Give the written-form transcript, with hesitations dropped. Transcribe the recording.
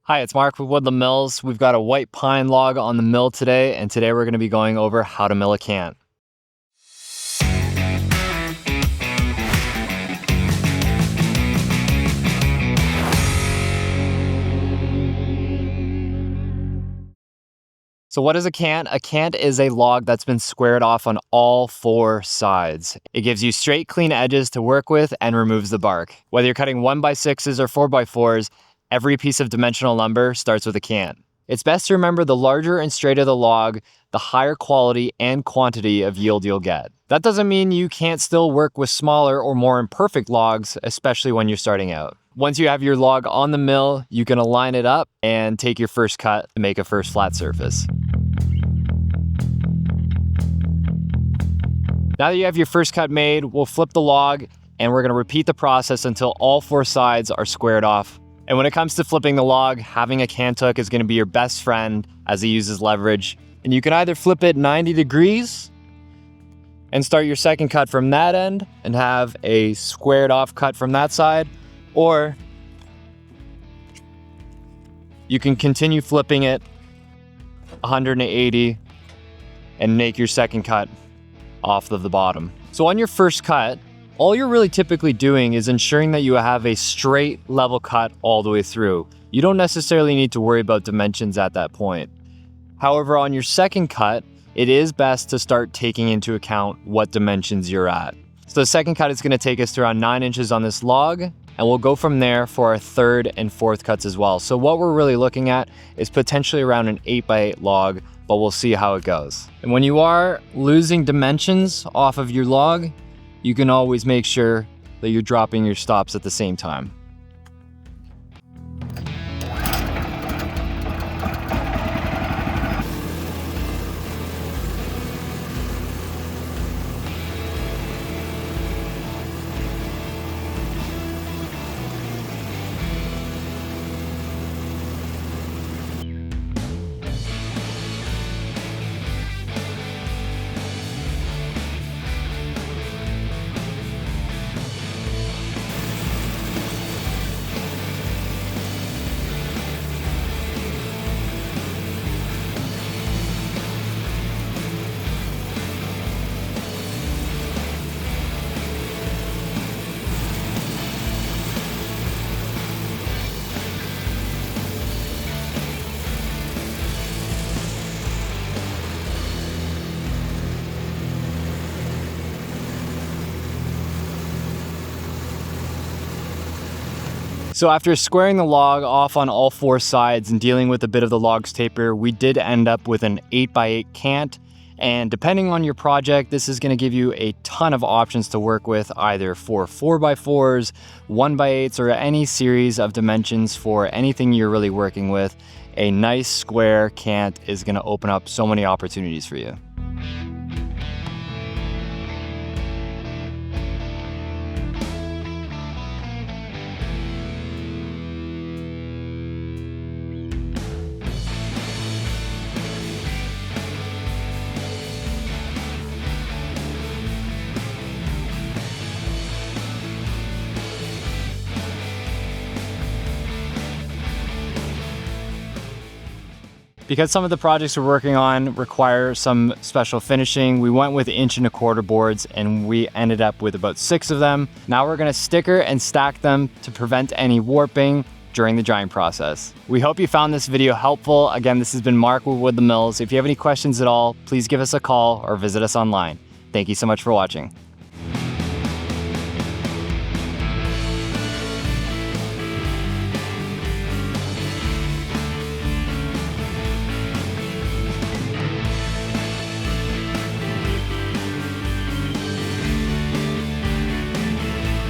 Hi, it's Mark with Woodland Mills. We've got a white pine log on the mill today, and today we're going to be going over how to mill a cant. So what is a cant? A cant is a log that's been squared off on all four sides. It gives you straight, clean edges to work with and removes the bark. Whether you're cutting 1x6s or 4x4s, every piece of dimensional lumber starts with a cant. It's best to remember the larger and straighter the log, the higher quality and quantity of yield you'll get. That doesn't mean you can't still work with smaller or more imperfect logs, especially when you're starting out. Once you have your log on the mill, you can align it up and take your first cut to make a first flat surface. Now that you have your first cut made, we'll flip the log and we're going to repeat the process until all four sides are squared off. And when it comes to flipping the log, having a cant hook is going to be your best friend as it uses leverage. And you can either flip it 90 degrees and start your second cut from that end and have a squared off cut from that side, or you can continue flipping it 180 and make your second cut off of the bottom. So on your first cut, all you're really typically doing is ensuring that you have a straight level cut all the way through. You don't necessarily need to worry about dimensions at that point. However, on your second cut, it is best to start taking into account what dimensions you're at. So the second cut is going to take us to around 9 inches on this log, and we'll go from there for our third and fourth cuts as well. So what we're really looking at is potentially around an 8x8 log, but we'll see how it goes. And when you are losing dimensions off of your log, you can always make sure that you're dropping your stops at the same time. So after squaring the log off on all four sides and dealing with a bit of the log's taper, we did end up with an 8x8 cant. And depending on your project, this is going to give you a ton of options to work with, either for 4x4s, 1x8s, or any series of dimensions for anything you're really working with. A nice square cant is going to open up so many opportunities for you. Because some of the projects we're working on require some special finishing, we went with 1.25" boards and we ended up with about 6 of them. Now we're gonna sticker and stack them to prevent any warping during the drying process. We hope you found this video helpful. Again, this has been Mark with Woodland Mills. If you have any questions at all, please give us a call or visit us online. Thank you so much for watching.